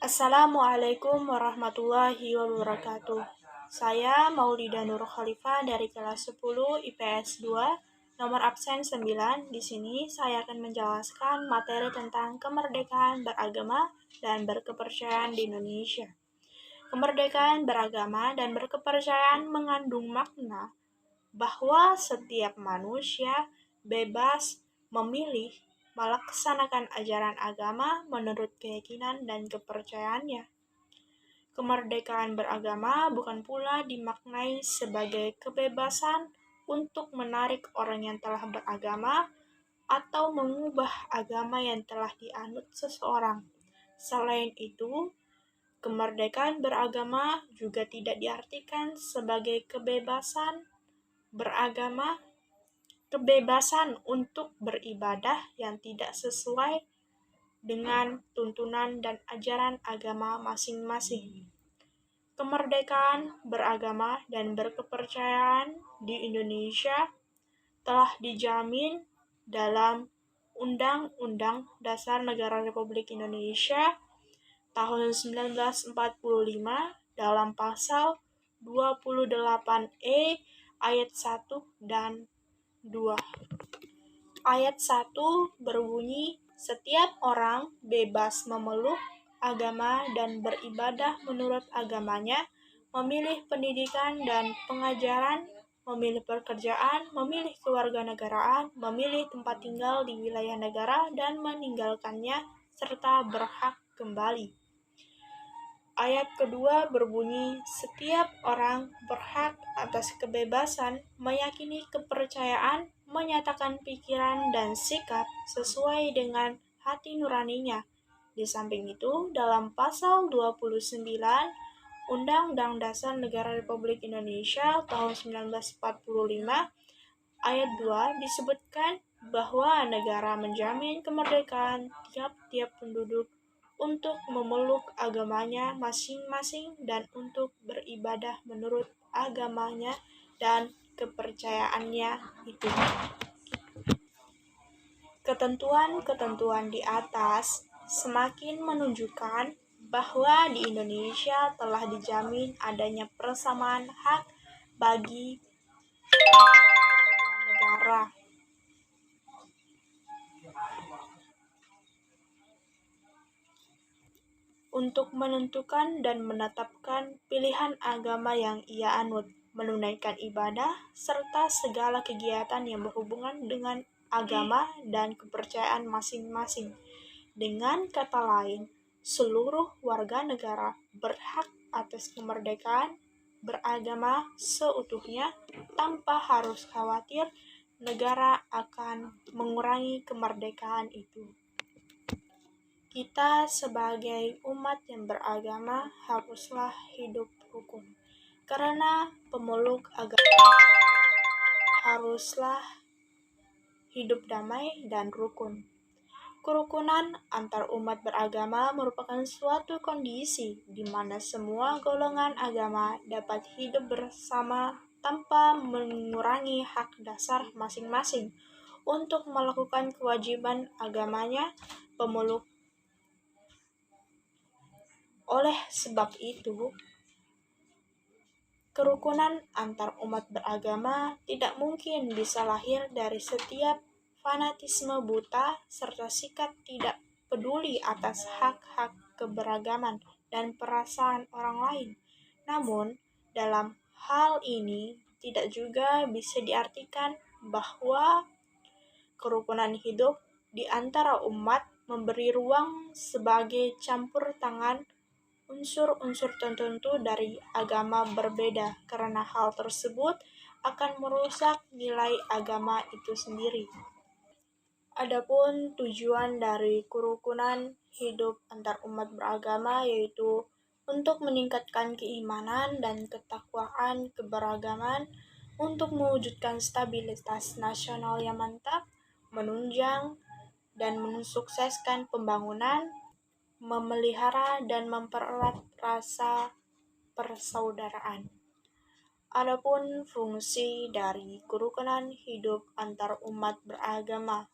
Assalamualaikum warahmatullahi wabarakatuh. Saya Maulida Nur Khalifah dari kelas 10 IPS 2, nomor absen 9. Di sini saya akan menjelaskan materi tentang kemerdekaan beragama dan berkepercayaan di Indonesia. Kemerdekaan beragama dan berkepercayaan mengandung makna bahwa setiap manusia bebas memilih melaksanakan ajaran agama menurut keyakinan dan kepercayaannya. Kemerdekaan beragama bukan pula dimaknai sebagai kebebasan untuk menarik orang yang telah beragama atau mengubah agama yang telah dianut seseorang. Selain itu, kemerdekaan beragama juga tidak diartikan sebagai kebebasan beragama, kebebasan untuk beribadah yang tidak sesuai dengan tuntunan dan ajaran agama masing-masing. Kemerdekaan beragama dan berkepercayaan di Indonesia telah dijamin dalam Undang-Undang Dasar Negara Republik Indonesia tahun 1945 dalam pasal 28E ayat 1 dan 2. Ayat 1 berbunyi, setiap orang bebas memeluk agama dan beribadah menurut agamanya, memilih pendidikan dan pengajaran, memilih pekerjaan, memilih kewarganegaraan, memilih tempat tinggal di wilayah negara dan meninggalkannya, serta berhak kembali. Ayat kedua berbunyi, setiap orang berhak atas kebebasan meyakini kepercayaan, menyatakan pikiran dan sikap sesuai dengan hati nuraninya. Di samping itu, dalam pasal 29 Undang-Undang Dasar Negara Republik Indonesia tahun 1945 ayat 2 disebutkan bahwa negara menjamin kemerdekaan tiap-tiap penduduk untuk memeluk agamanya masing-masing dan untuk beribadah menurut agamanya dan kepercayaannya itu. Ketentuan-ketentuan di atas semakin menunjukkan bahwa di Indonesia telah dijamin adanya persamaan hak bagi warga negara untuk menentukan dan menetapkan pilihan agama yang ia anut, menunaikan ibadah, serta segala kegiatan yang berhubungan dengan agama dan kepercayaan masing-masing. Dengan kata lain, seluruh warga negara berhak atas kemerdekaan beragama seutuhnya tanpa harus khawatir negara akan mengurangi kemerdekaan itu. Kita sebagai umat yang beragama haruslah hidup rukun, karena pemeluk agama haruslah hidup damai dan rukun. Kerukunan antar umat beragama merupakan suatu kondisi di mana semua golongan agama dapat hidup bersama tanpa mengurangi hak dasar masing-masing untuk melakukan kewajiban agamanya pemeluk. Oleh sebab itu, kerukunan antar umat beragama tidak mungkin bisa lahir dari setiap fanatisme buta serta sikap tidak peduli atas hak-hak keberagaman dan perasaan orang lain. Namun, dalam hal ini tidak juga bisa diartikan bahwa kerukunan hidup di antara umat memberi ruang sebagai campur tangan unsur-unsur tertentu dari agama berbeda, karena hal tersebut akan merusak nilai agama itu sendiri. Adapun tujuan dari kerukunan hidup antar umat beragama yaitu untuk meningkatkan keimanan dan ketakwaan keberagaman, untuk mewujudkan stabilitas nasional yang mantap, menunjang dan mensukseskan pembangunan, memelihara dan mempererat rasa persaudaraan. Adapun fungsi dari kerukunan hidup antar umat beragama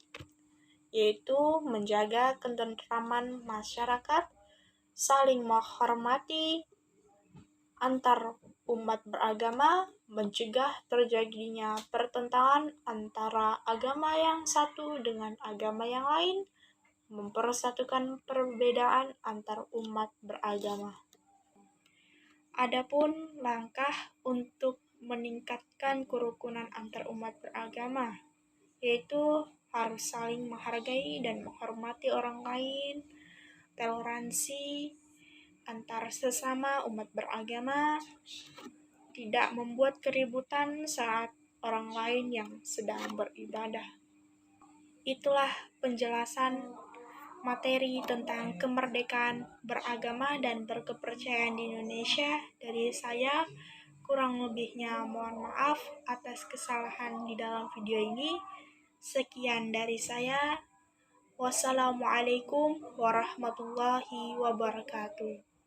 yaitu menjaga ketentraman masyarakat saling menghormati antar umat beragama, mencegah terjadinya pertentangan antara agama yang satu dengan agama yang lain, mempersatukan perbedaan antar umat beragama. Adapun langkah untuk meningkatkan kerukunan antar umat beragama, yaitu harus saling menghargai dan menghormati orang lain, toleransi antar sesama umat beragama, tidak membuat keributan saat orang lain yang sedang beribadah. Itulah penjelasan materi tentang kemerdekaan beragama dan berkepercayaan di Indonesia dari saya. Kurang lebihnya mohon maaf atas kesalahan di dalam video ini. Sekian dari saya. Wassalamualaikum warahmatullahi wabarakatuh.